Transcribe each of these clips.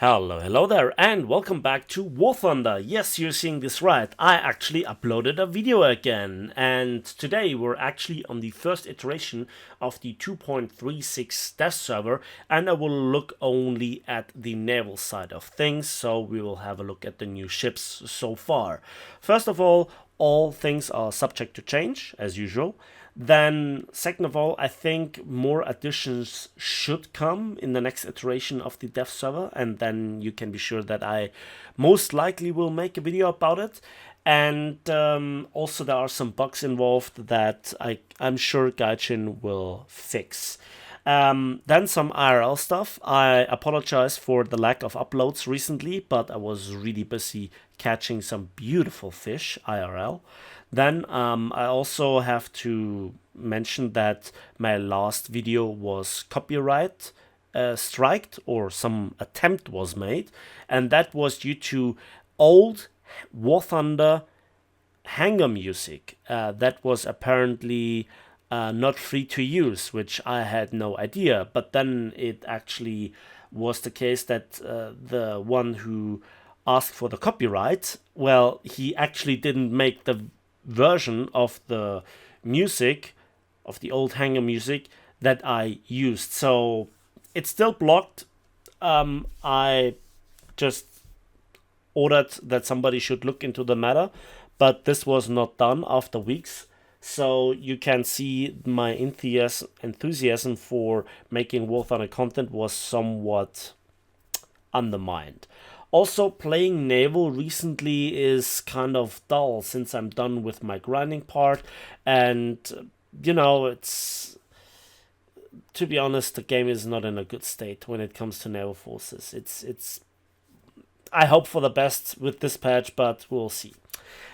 Hello there, and welcome back to War Thunder. Yes, you're seeing this right. I actually uploaded a video again, and today we're actually on the first iteration of the 2.36 dev server, and I will look only at the naval side of things, so we will have a look at the new ships so far. First of all things are subject to change, as usual. Then, second of all, I think more additions should come in the next iteration of the dev server, and then you can be sure that I most likely will make a video about it. And also, there are some bugs involved that I'm sure Gaijin will fix. Then some IRL stuff. I apologize for the lack of uploads recently, but I was really busy catching some beautiful fish IRL. Then I also have to mention that my last video was copyright striked, or some attempt was made, and that was due to old War Thunder hangar music that was apparently not free to use, which I had no idea. But then it actually was the case that the one who asked for the copyright, well, he actually didn't make the version of the music, of the old hangar music that I used. So it's still blocked. I just ordered that somebody should look into the matter, but this was not done after weeks. So you can see my enthusiasm for making War Thunder content was somewhat undermined. Also, playing Naval recently is kind of dull since I'm done with my grinding part, and it's, to be honest, the game is not in a good state when it comes to naval forces. It's I hope for the best with this patch, but we'll see.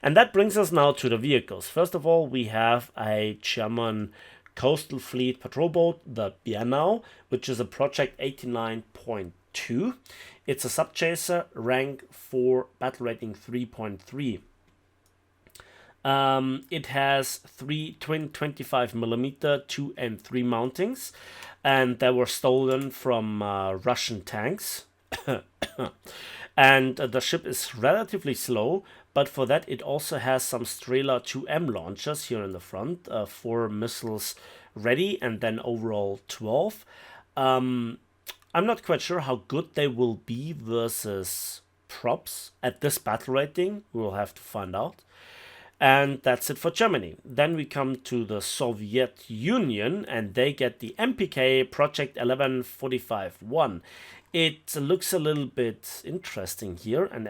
And that brings us now to the vehicles. First of all, we have a German coastal fleet patrol boat, the Biernau, which is a Project 89.2. It's a subchaser, rank 4, battle rating 3.3. It has three twin 25mm 2 and 3 mountings, and they were stolen from Russian tanks. And the ship is relatively slow, but for that it also has some Strela 2M launchers here in the front, 4 missiles ready, and then overall 12. I'm not quite sure how good they will be versus props at this battle rating. We'll have to find out. And that's it for Germany. Then we come to the Soviet Union, and they get the MPK Project 1145-1. It looks a little bit interesting here, and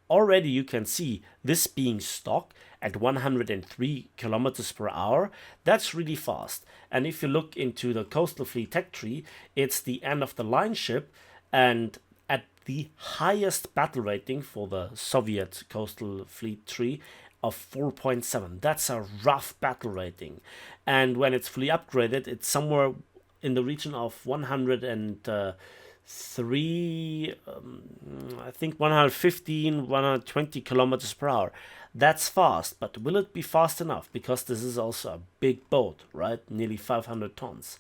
already you can see this being stock at 103 kilometers per hour. That's really fast. And if you look into the Coastal Fleet tech tree, it's the end of the line ship, and at the highest battle rating for the Soviet Coastal Fleet tree of 4.7. That's a rough battle rating. And when it's fully upgraded, it's somewhere in the region of 103, I think 115, 120 kilometers per hour. That's fast, but will it be fast enough? Because this is also a big boat, right? Nearly 500 tons.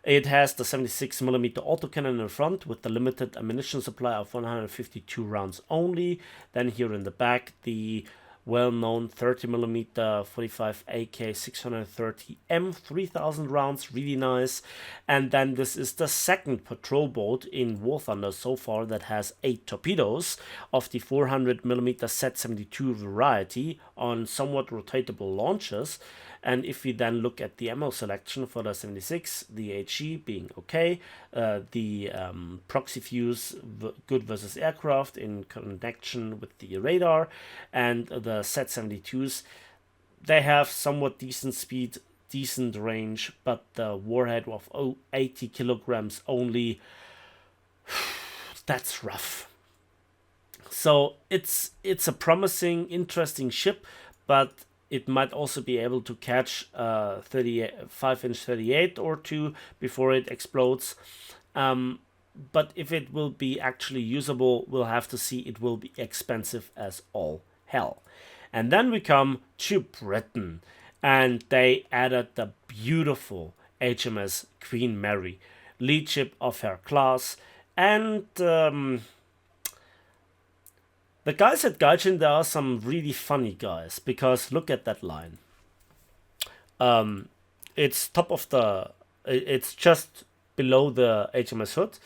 It has the 76mm autocannon in front with the limited ammunition supply of 152 rounds only. Then here in the back, the well-known 30mm 45 AK 630M, 3000 rounds, really nice. And then this is the second patrol boat in War Thunder so far that has 8 torpedoes of the 400mm Z72 variety on somewhat rotatable launchers. And if we then look at the ammo selection for the 76, the HE being okay, the proxy fuse good versus aircraft in connection with the radar, and the Z72s, they have somewhat decent speed, decent range, but the warhead of 80 kilograms only, that's rough. So it's a promising, interesting ship, but it might also be able to catch 5-inch 38 or 2 before it explodes. But if it will be actually usable, we'll have to see. It will be expensive as all hell. And then we come to Britain, and they added the beautiful HMS Queen Mary, lead ship of her class, and The guys at Gaijin, there are some really funny guys, because look at that line. It's top of the, it's just below the HMS Hood,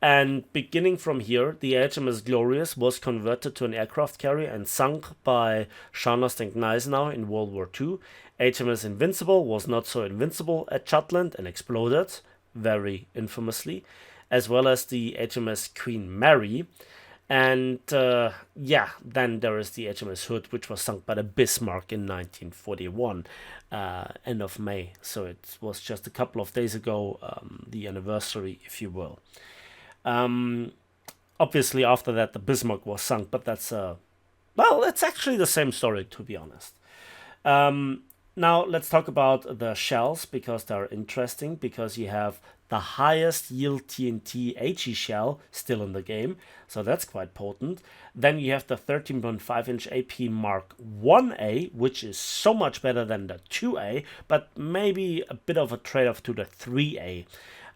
and beginning from here, the HMS Glorious was converted to an aircraft carrier and sunk by Scharnhorst and Gneisenau in World War II. HMS Invincible was not so invincible at Jutland and exploded, very infamously, as well as the HMS Queen Mary. And yeah, then there is the HMS Hood, which was sunk by the Bismarck in 1941, end of May. So it was just a couple of days ago, the anniversary, if you will. Obviously, after that, the Bismarck was sunk, but that's well, it's actually the same story, to be honest. Now let's talk about the shells, because they're interesting, because you have the highest yield TNT HE shell still in the game, so that's quite potent. Then you have the 13.5 inch AP Mark 1A, which is so much better than the 2A, but maybe a bit of a trade-off to the 3A.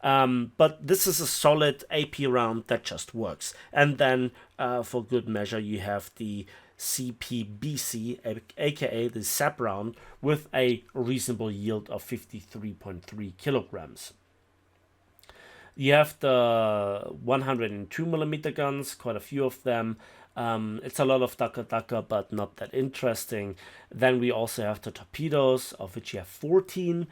But this is a solid AP round that just works. And then for good measure, you have the CPBC, aka the SAP round, with a reasonable yield of 53.3 kilograms. You have the 102mm guns, quite a few of them. It's a lot of Daka, but not that interesting. Then we also have the torpedoes, of which you have 14.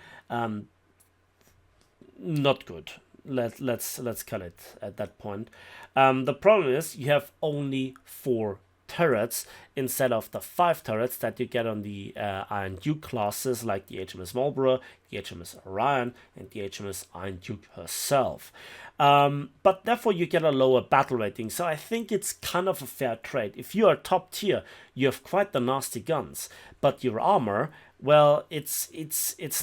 Not good. Let's cut it at that point. The problem is you have only 4 turrets instead of the 5 turrets that you get on the Iron Duke classes, like the HMS Marlborough, the HMS Orion, and the HMS Iron Duke herself. But therefore you get a lower battle rating, so I think it's kind of a fair trade. If you are top tier, you have quite the nasty guns, but your armor, well, it's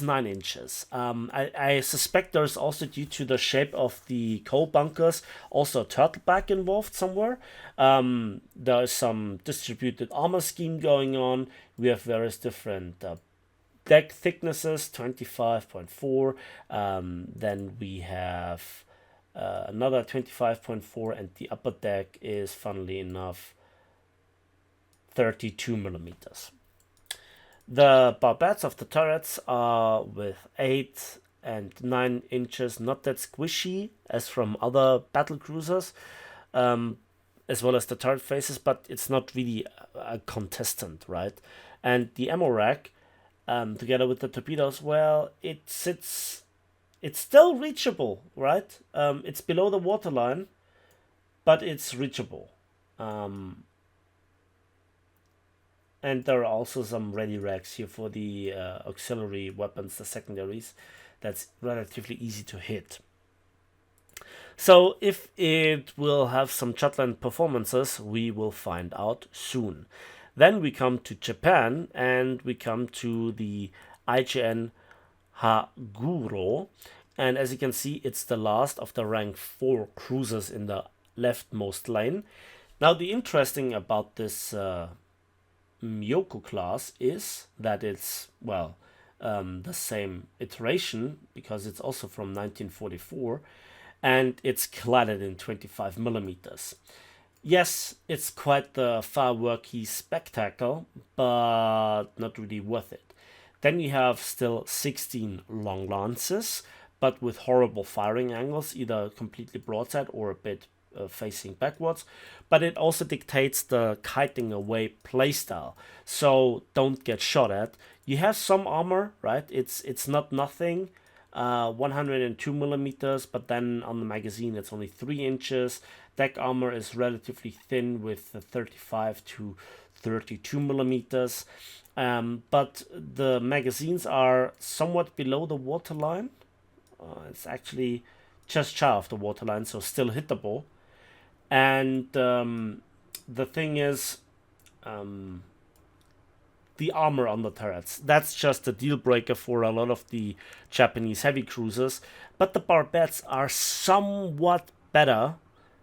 9 inches. I suspect there's also, due to the shape of the coal bunkers, also a turtleback involved somewhere. There is some distributed armor scheme going on. We have various different deck thicknesses, 25.4. Then we have another 25.4, and the upper deck is, funnily enough, 32mm. The barbettes of the turrets are with 8 and 9 inches, not that squishy as from other battlecruisers, as well as the turret faces, but it's not really a contestant, right? And the ammo rack, together with the torpedoes, well, it's still reachable, right? It's below the waterline, but it's reachable. And there are also some ready racks here for the auxiliary weapons, the secondaries. That's relatively easy to hit. So if it will have some Jutland performances, we will find out soon. Then we come to Japan, and we come to the IJN Haguro. And as you can see, it's the last of the rank 4 cruisers in the leftmost lane. Now the interesting about this Miyoko class is that it's, well, the same iteration, because it's also from 1944, and it's cladded in 25mm. Yes, it's quite the fireworky spectacle, but not really worth it. Then you have still 16 long lances, but with horrible firing angles, either completely broadside or a bit facing backwards, but it also dictates the kiting away playstyle, so don't get shot at. You have some armor, right? It's not nothing. 102mm, but then on the magazine it's only 3 inches. Deck armor is relatively thin with 35 to 32mm, but the magazines are somewhat below the waterline. It's actually just shy of the waterline, so still hittable. And the thing is, the armor on the turrets, that's just a deal breaker for a lot of the Japanese heavy cruisers. But the barbettes are somewhat better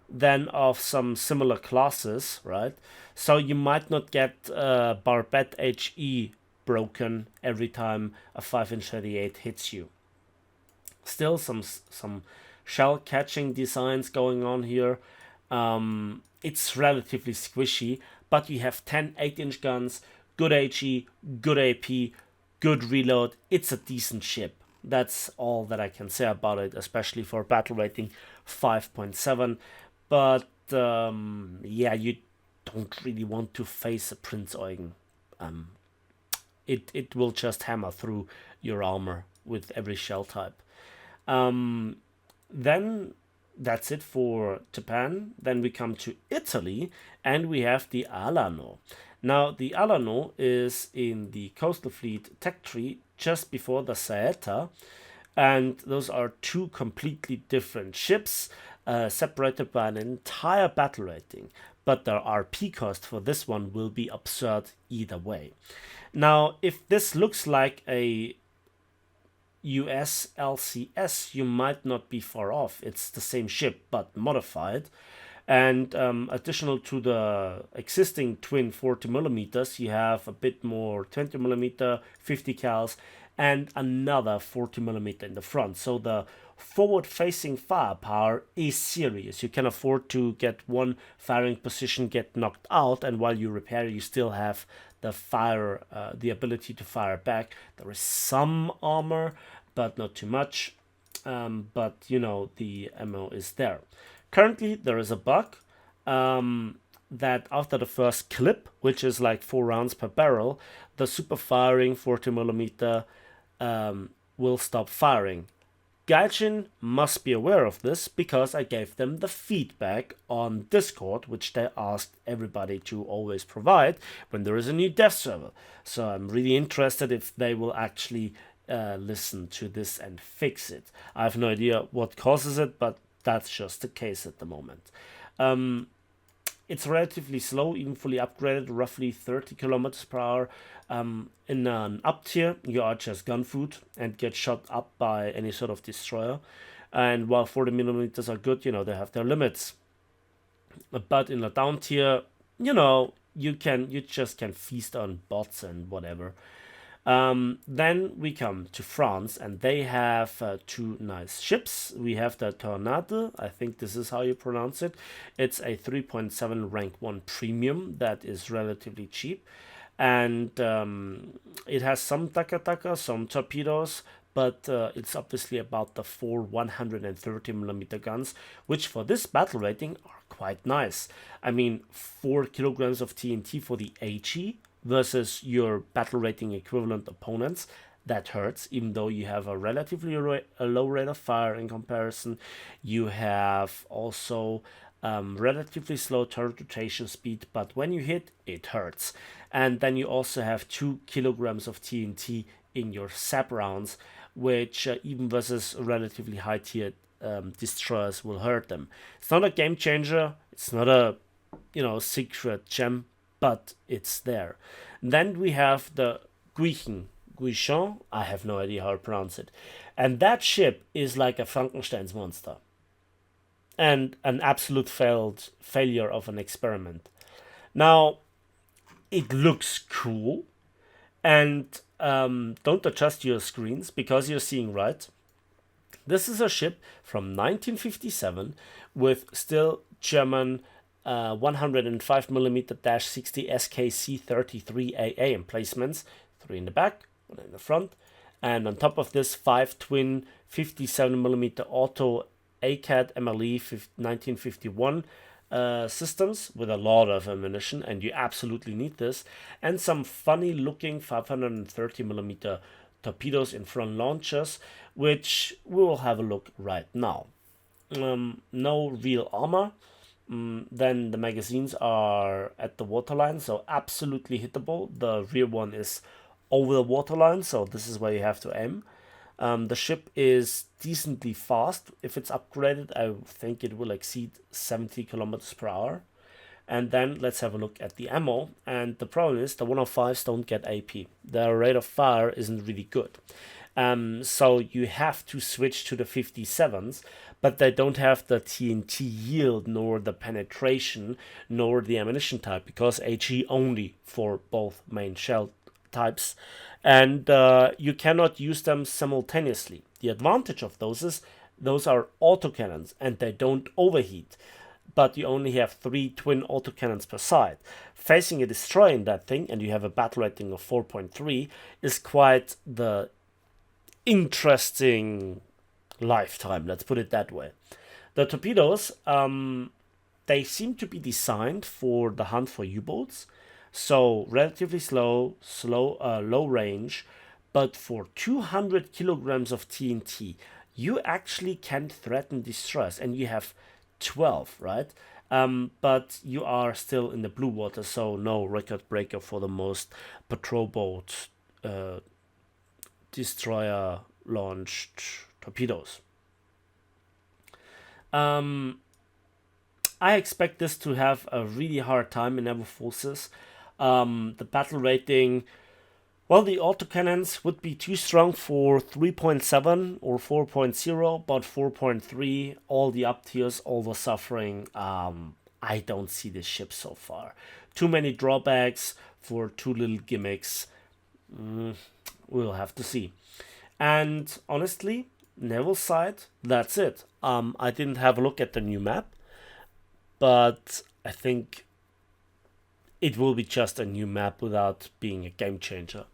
than of some similar classes, right? So you might not get barbette HE broken every time a 5-inch 38 hits you. Still some shell catching designs going on here. It's relatively squishy, but you have 10 8-inch guns, good HE, good AP, good reload. It's a decent ship. That's all that I can say about it, especially for battle rating 5.7. But yeah, you don't really want to face a Prince Eugen. It will just hammer through your armor with every shell type. Then that's it for Japan. Then we come to Italy, and we have the Alano. Now, the Alano is in the Coastal Fleet tech tree just before the Saetta, and those are two completely different ships, separated by an entire battle rating. But the RP cost for this one will be absurd either way. Now, if this looks like a US LCS, you might not be far off. It's the same ship but modified. And additional to the existing twin 40 millimeters, you have a bit more 20 millimeter, 50 cals, and another 40 millimeter in the front. So the forward-facing firepower is serious. You can afford to get one firing position get knocked out, and while you repair, you still have the ability to fire back. There is some armor, but not too much. But you know, the ammo is there. Currently, there is a bug that after the first clip, which is like 4 rounds per barrel, the super firing 40 millimeter will stop firing. Gaijin must be aware of this because I gave them the feedback on Discord, which they asked everybody to always provide when there is a new dev server. So I'm really interested if they will actually listen to this and fix it. I have no idea what causes it, but that's just the case at the moment. It's relatively slow, even fully upgraded, roughly 30 kilometers per hour. In an up tier, you are just gun food and get shot up by any sort of destroyer. And while 40 millimeters are good, you know, they have their limits. But in a down tier, you know, you just can feast on bots and whatever. Then we come to France, and they have 2 nice ships. We have the Tornade, I think this is how you pronounce it. It's a 3.7 rank 1 premium that is relatively cheap. And it has some taka-taka, some torpedoes, but it's obviously about the 4 130 millimeter guns, which for this battle rating are quite nice. I mean, 4 kilograms of TNT for the HE versus your battle rating equivalent opponents. That hurts, even though you have a relatively low rate of fire in comparison. You have also relatively slow turret rotation speed, but when you hit, it hurts. And then you also have 2 kilograms of TNT in your sap rounds, which even versus relatively high tier destroyers will hurt them. It's not a game changer. It's not a secret gem, but it's there. Then we have the Guichon, I have no idea how to pronounce it. And that ship is like a Frankenstein's monster. And an absolute failure of an experiment. Now, it looks cool. And don't adjust your screens because you're seeing right. This is a ship from 1957 with still German 105mm-60 SKC-33AA emplacements, 3 in the back, 1 in the front, and on top of this 5 twin 57mm auto ACAD MLE 1951 systems with a lot of ammunition, and you absolutely need this, and some funny looking 530mm torpedoes in front launchers, which we will have a look right now. No real armor. Then the magazines are at the waterline, so absolutely hittable. The rear one is over the waterline, so this is where you have to aim. The ship is decently fast. If it's upgraded, I think it will exceed 70 kilometers per hour. And then let's have a look at the ammo. And the problem is the 105s don't get AP. Their rate of fire isn't really good. So you have to switch to the 57s, but they don't have the TNT yield, nor the penetration, nor the ammunition type, because HE only for both main shell types, and you cannot use them simultaneously. The advantage of those is those are autocannons and they don't overheat, but you only have 3 twin autocannons per side. Facing a destroyer in that thing, and you have a battle rating of 4.3, is quite the interesting lifetime, let's put it that way. The torpedoes, they seem to be designed for the hunt for U-boats, so relatively low range, but for 200 kilograms of TNT, you actually can threaten destroyers, and you have 12, right? But you are still in the blue water, so no record breaker for the most patrol boat destroyer launched torpedoes. I expect this to have a really hard time in Naval forces. The battle rating, well, the autocannons would be too strong for 3.7 or 4.0, but 4.3, all the up tiers, all the suffering. I don't see this ship so far. Too many drawbacks for too little gimmicks. We'll have to see. And honestly, Naval side, that's it. I didn't have a look at the new map, but I think it will be just a new map without being a game changer.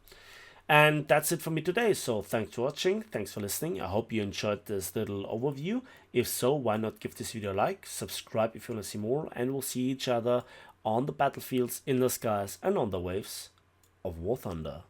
And that's it for me today. So thanks for watching. Thanks for listening. I hope you enjoyed this little overview. If so, why not give this video a like, subscribe if you want to see more, and we'll see each other on the battlefields, in the skies, and on the waves of War Thunder.